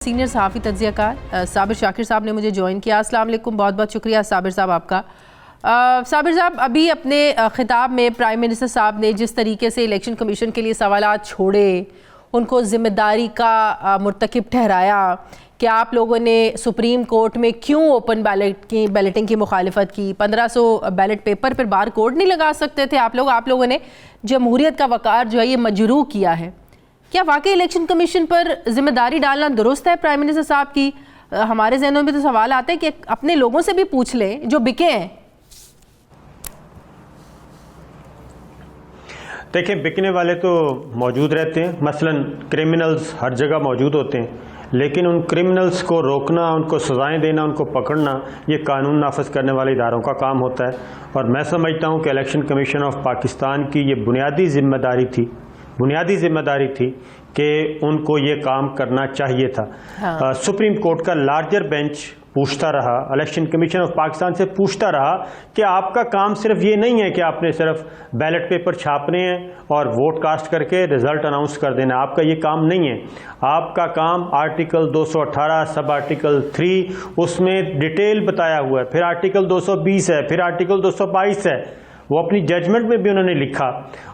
Senior सहाफ़ी तज्ज़ियाकार साबिर शाकिर साहब ने मुझे ज्वाइन किया। अस्सलाम वालेकुम, बहुत बहुत शुक्रिया साबिर साहब आपका। साबिर साहब, अभी अपने ख़िताब में प्राइम मिनिस्टर साहब ने जिस तरीके से इलेक्शन कमीशन के लिए सवालात छोड़े, उनको ज़िम्मेदारी का मुर्तकिब ठहराया कि आप लोगों ने सुप्रीम कोर्ट में क्यों ओपन बैलेटिंग की मुखालिफत की, 1500 बैलेट पेपर पर बार कोड नहीं लगा सकते थे आप लोगों ने जमहूरियत का वक़ार जो है ये मजरूह किया है। क्या वाकई इलेक्शन कमीशन पर जिम्मेदारी डालना दुरुस्त है प्राइम मिनिस्टर साहब की? हमारे जहनों में तो सवाल आते हैं कि अपने लोगों से भी पूछ लें जो बिके हैं। देखिए, बिकने वाले तो मौजूद रहते हैं, मसलन क्रिमिनल्स हर जगह मौजूद होते हैं, लेकिन उन क्रिमिनल्स को रोकना, उनको सजाएं देना, उनको पकड़ना, ये कानून नाफिज करने वाले इदारों का काम होता है। और मैं समझता हूँ कि इलेक्शन कमीशन ऑफ पाकिस्तान की ये बुनियादी जिम्मेदारी थी कि उनको ये काम करना चाहिए था। हाँ। सुप्रीम कोर्ट का लार्जर बेंच पूछता रहा, इलेक्शन कमीशन ऑफ पाकिस्तान से पूछता रहा कि आपका काम सिर्फ ये नहीं है कि आपने सिर्फ बैलेट पेपर छापने हैं और वोट कास्ट करके रिजल्ट अनाउंस कर देना। आपका ये काम नहीं है। आपका काम आर्टिकल 218 सब आर्टिकल 3 उसमें डिटेल बताया हुआ है, फिर आर्टिकल 220 है, फिर आर्टिकल 222 है। वो अपनी जजमेंट में भी उन्होंने लिखा।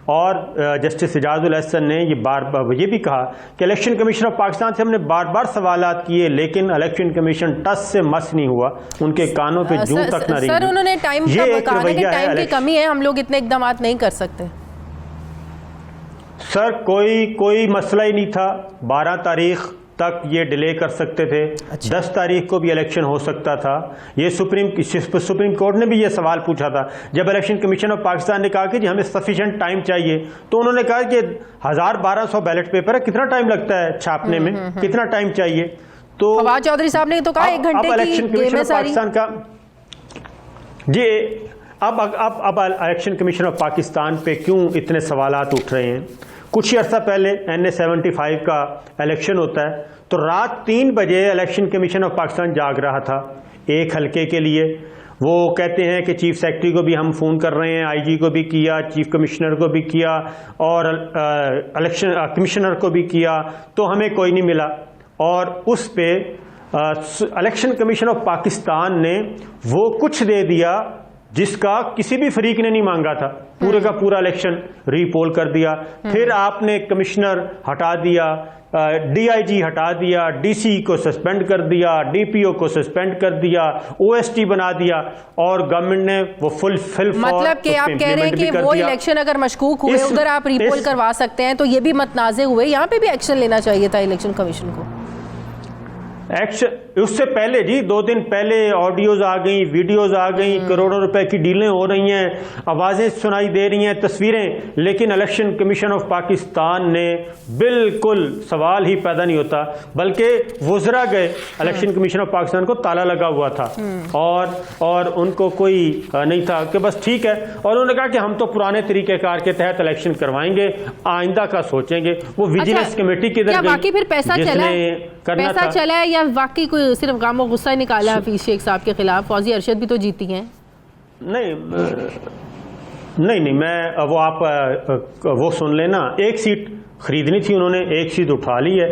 और जस्टिस इजाजुल हसन ने ये भी कहा कि इलेक्शन कमीशन ऑफ पाकिस्तान से हमने बार बार सवालात किए, लेकिन इलेक्शन कमीशन टस से मस नहीं हुआ, उनके कानों पे जूं तक न रही। सर, उन्होंने टाइम की कमी है, हम लोग इतने इकदाम नहीं कर सकते। सर, कोई मसला ही नहीं था। 12 तारीख तक ये डिले कर सकते थे। अच्छा। 10 तारीख को भी इलेक्शन हो सकता था। ये सुप्रीम कोर्ट ने भी ये सवाल पूछा था जब इलेक्शन कमीशन ऑफ पाकिस्तान ने कहा कि जी हमें सफिशिएंट टाइम चाहिए, तो उन्होंने कहा कि 1200 बैलेट पेपर है, कितना टाइम लगता है छापने में, कितना टाइम चाहिए? तो फवाद चौधरी साहब ने तो कहा 1 घंटे की इलेक्शन कमीशन ऑफ पाकिस्तान का जी अब इलेक्शन कमीशन ऑफ पाकिस्तान पे क्यों इतने सवालात उठ रहे हैं? कुछ ही अर्सा पहले NA-75 का इलेक्शन होता है, तो रात 3 बजे इलेक्शन कमीशन ऑफ पाकिस्तान जाग रहा था एक हल्के के लिए। वो कहते हैं कि चीफ सेक्रेटरी को भी हम फ़ोन कर रहे हैं, IG को भी किया, चीफ कमिश्नर को भी किया और इलेक्शन कमिश्नर को भी किया, तो हमें कोई नहीं मिला। और उस पे इलेक्शन कमीशन ऑफ पाकिस्तान ने वो कुछ दे दिया जिसका किसी भी फरीक ने नहीं मांगा था। पूरे का पूरा इलेक्शन रीपोल कर दिया। फिर आपने कमिश्नर हटा दिया, DIG हटा दिया, DC को सस्पेंड कर दिया, DPO को सस्पेंड कर दिया, OST बना दिया, और गवर्नमेंट ने वो फुल मतलब कि आप कह रहे हैं कि वो इलेक्शन अगर मशकूक हुए उधर आप रीपोल करवा सकते हैं, तो ये भी मतनाज़े हुए, यहाँ पे भी एक्शन लेना चाहिए था इलेक्शन कमीशन को। एक्शन उससे पहले जी 2 दिन पहले ऑडियोज आ गई, वीडियोज आ गई, करोड़ों रुपए की डीलें हो रही हैं, आवाज़ें सुनाई दे रही हैं, तस्वीरें, लेकिन इलेक्शन कमीशन ऑफ पाकिस्तान ने बिल्कुल सवाल ही पैदा नहीं होता, बल्कि वुज़रा गए। इलेक्शन कमीशन ऑफ पाकिस्तान को ताला लगा हुआ था और उनको कोई नहीं था कि बस ठीक है। और उन्होंने कहा कि हम तो पुराने तरीक़ेकार के तहत इलेक्शन करवाएंगे, आइंदा का सोचेंगे। वो विजिलेंस कमेटी किधर गई? फिर पैसा चला है या वाकई कोई सिर्फ गाम और गुस्सा निकाला हफीज शेख साहब के खिलाफ? फौजी अरशद भी तो जीती हैं। नहीं, मैं वो सुन लेना। एक सीट खरीदनी थी उन्होंने, एक सीट उठा ली है।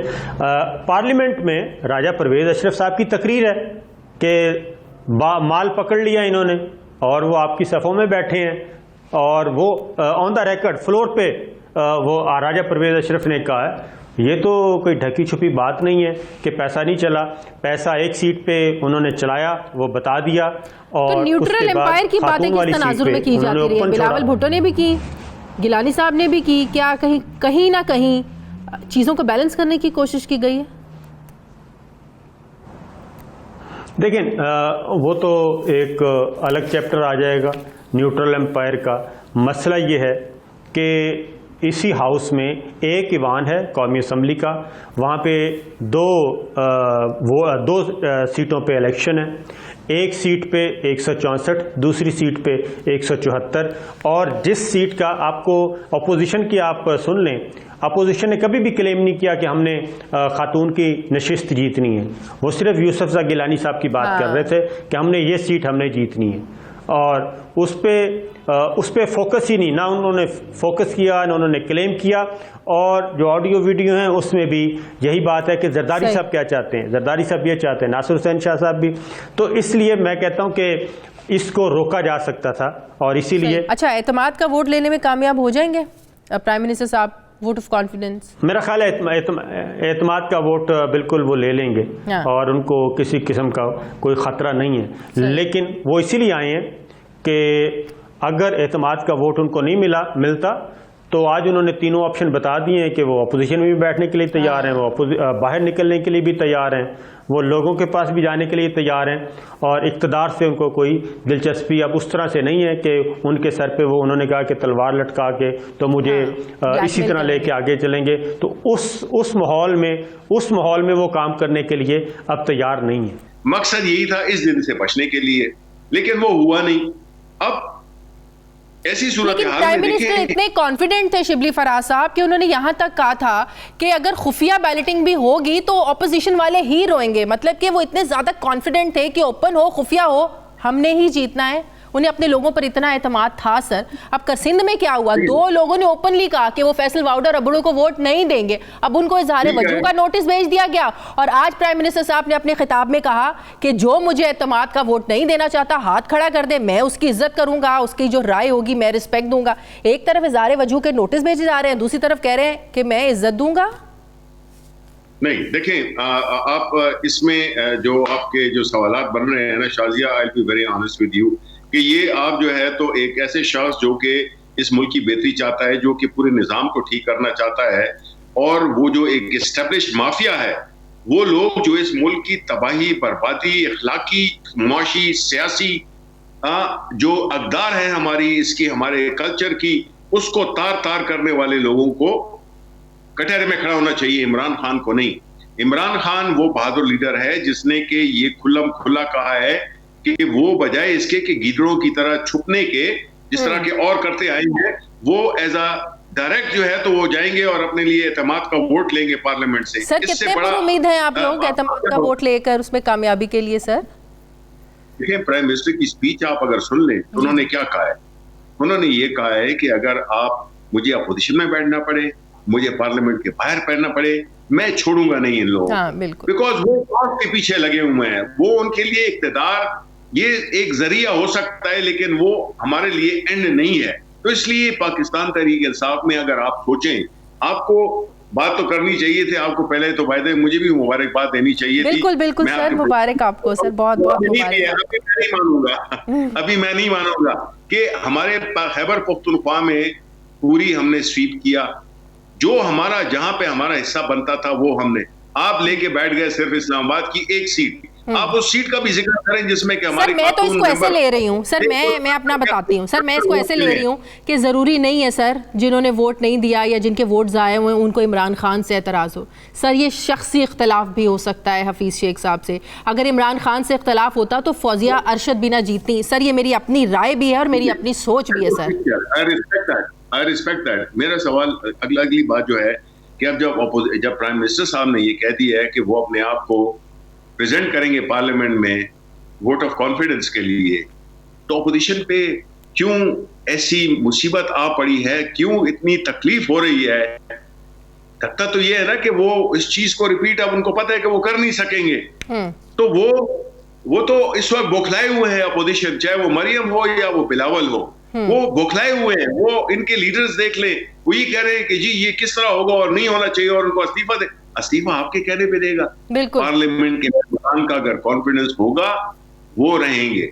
पार्लियामेंट में राजा परवेज अशरफ साहब की तकरीर है कि माल पकड़ लिया इन्होंने और वो आपकी सफ़ों में बैठे हैं, और वो ऑन द रिकॉर्ड फ्लोर पे वो राजा परवेज अशरफ ने कहा है। ये तो कोई ढकी छुपी बात नहीं है कि पैसा नहीं चला। पैसा एक सीट पे उन्होंने चलाया, वो बता दिया। और तो न्यूट्रल एम्पायर की बातें किस तनाजुर में की जाती रही है? बिलावल भुट्टो ने भी की, गिलानी साहब ने भी की। क्या कहीं ना कहीं चीज़ों को बैलेंस करने की कोशिश की गई है? देखिए, वो तो एक अलग चैप्टर आ जाएगा न्यूट्रल एम्पायर का। मसला ये है कि इसी हाउस में एक ईवान है कौमी असम्बली का, वहाँ पे दो सीटों पे इलेक्शन है। एक सीट पे 164, दूसरी सीट पे 174। और जिस सीट का आपको अपोजिशन की आप सुन लें, अपोजिशन ने कभी भी क्लेम नहीं किया कि हमने खातून की नशिस्त जीतनी है। वो सिर्फ यूसुफ गिलानी साहब की बात कर रहे थे कि हमने ये सीट हमने जीतनी है। और उस पे फोकस ही नहीं, ना उन्होंने फोकस किया ना उन्होंने क्लेम किया। और जो ऑडियो वीडियो हैं उसमें भी यही बात है कि जरदारी साहब क्या चाहते हैं, जरदारी साहब ये चाहते हैं, नासिर हुसैन शाह साहब भी। तो इसलिए मैं कहता हूं कि इसको रोका जा सकता था और इसीलिए। अच्छा, एतमाद का वोट लेने में कामयाब हो जाएंगे प्राइम मिनिस्टर साहब? वोट ऑफ कॉन्फिडेंस मेरा ख्याल है एतमाद का वोट बिल्कुल वो ले लेंगे। हाँ। और उनको किसी किस्म का कोई ख़तरा नहीं है। लेकिन वो इसीलिए आए हैं कि अगर एतमाद का वोट उनको नहीं मिलता तो आज उन्होंने तीनों ऑप्शन बता दिए हैं कि वो अपोजिशन में भी बैठने के लिए तैयार हैं, वो बाहर निकलने के लिए भी तैयार हैं, वो लोगों के पास भी जाने के लिए तैयार हैं। और इक़्तिदार से उनको कोई दिलचस्पी अब उस तरह से नहीं है कि उनके सर पे वो उन्होंने कहा कि तलवार लटका के तो मुझे इसी तरह लेके आगे चलेंगे। तो उस माहौल में वो काम करने के लिए अब तैयार नहीं है। मकसद यही था इस दिन से बचने के लिए, लेकिन वो हुआ नहीं। अब ऐसी सूरत हाल में प्राइम मिनिस्टर इतने कॉन्फिडेंट थे शिबली फराज साहब कि उन्होंने यहां तक कहा था कि अगर खुफिया बैलेटिंग भी होगी तो ऑपोजिशन वाले ही रोएंगे। मतलब कि वो इतने ज्यादा कॉन्फिडेंट थे कि ओपन हो खुफिया हो हमने ही जीतना है। उन्हें अपने लोगों पर इतना एतमाद था सर। अब सिंध में क्या हुआ, 2 लोगों ने ओपनली कहा कि वो फैसल वाउडर अबड़ू को वोट नहीं देंगे। अब उनको इजहार वजह का नोटिस भेज दिया गया और आज प्राइम मिनिस्टर साहब ने अपने खिताब में कहा कि जो मुझे एतमाद का वोट नहीं देना चाहता हाथ खड़ा कर दे, मैं उसकी इज्जत करूंगा, उसकी जो राय होगी मैं रिस्पेक्ट दूंगा। एक तरफ इजहार वजह के नोटिस भेजे जा रहे हैं, दूसरी तरफ कह रहे हैं कि मैं इज्जत दूंगा। नहीं, देखें, आप इसमें जो आपके जो सवालात बन रहे हैं ना Shazia, I will be very honest with you कि ये आप जो है तो एक ऐसे शख्स जो कि इस मुल्क की बेहतरी चाहता है, जो कि पूरे निज़ाम को ठीक करना चाहता है, और वो जो एक एस्टेब्लिश्ड माफिया है, वो लोग जो इस मुल्क की तबाही, बर्बादी, अखलाकी, मुआशी, सियासी जो अक़दार है हमारे कल्चर की, उसको तार तार करने वाले लोगों को कटहरे में खड़ा होना चाहिए, इमरान खान को नहीं। इमरान खान वो बहादुर लीडर है जिसने कि ये खुल्लम खुला कहा है कि वो बजाय इसके कि गीदड़ों की तरह छुपने के, जिस तरह के और करते आए हैं, वो एज अ डायरेक्ट जो है तो वो जाएंगे और अपने लिए एतमाद का वोट लेंगे पार्लियामेंट से। सर कितने पर उम्मीद है आप लोग एतमाद का वोट लेकर उसमें कामयाबी के लिए? सर देखिए, प्राइम मिनिस्टर की स्पीच आप अगर सुन लें तो उन्होंने क्या कहा है। उन्होंने ये कहा है कि अगर आप मुझे अपोजिशन में बैठना पड़े, मुझे पार्लियामेंट के बाहर बैठना पड़े, मैं छोड़ूंगा नहीं इन लोगों को। बिकॉज वो कौन के पीछे लगे हुए हैं, वो उनके लिए इक़्तिदार ये एक जरिया हो सकता है लेकिन वो हमारे लिए एंड नहीं है। तो इसलिए पाकिस्तान तहरीक इंसाफ में अगर आप सोचें, आपको बात तो करनी चाहिए थी, आपको पहले तो वायदे मुझे भी मुबारकबाद देनी चाहिए थी। बिल्कुल सर, मुबारक आपको सर, बहुत बहुत मुबारक। अभी मैं नहीं मानूंगा कि हमारे खैबर पख्तूनख्वा में पूरी हमने स्वीप किया, जो हमारा जहां पे हमारा हिस्सा बनता था वो हमने, आप लेके बैठ गए सिर्फ इस्लामाबाद की एक सीट। आप उस सीट का भी जिक्र करें जिसमें कि हमारे, मैं तो इसको ऐसे ले रही हूँ सर, मैं अपना बताती हूँ सर, मैं इसको ऐसे ले रही हूँ कि जरूरी नहीं है सर जिन्होंने वोट नहीं दिया या जिनके वोट जाए हुए उनको इमरान खान से एतराज हो। सर ये शख्सी इख्तलाफ भी हो सकता है हफीज शेख साहब से। अगर इमरान खान से इख्तलाफ होता तो फौजिया अरशद भी ना जीतती। सर ये मेरी अपनी राय भी है और मेरी अपनी सोच भी है सर। I respect that. मेरा सवाल अगली बात जो है कि अब जब प्राइम मिनिस्टर साहब ने ये कह दिया है कि वो अपने आप को प्रेजेंट करेंगे पार्लियामेंट में वोट ऑफ कॉन्फिडेंस के लिए, तो अपोजिशन पे क्यों ऐसी मुसीबत आ पड़ी है, क्यों इतनी तकलीफ हो रही है? लगता तो ये है ना कि वो इस चीज को रिपीट अब उनको पता है कि वो कर नहीं सकेंगे, तो वो तो इस वक्त बौखलाए हुए हैं अपोजिशन, चाहे वो मरियम हो या वो बिलावल हो, वो बौखलाए हुए हैं। वो इनके लीडर्स देख ले, वो ये कह रहे हैं कि जी ये किस तरह होगा और नहीं होना चाहिए और उनको इस्तीफा दे। इस्तीफा आपके कहने पे देगा। पार्लियामेंट के मेंबरान का अगर कॉन्फिडेंस होगा वो रहेंगे,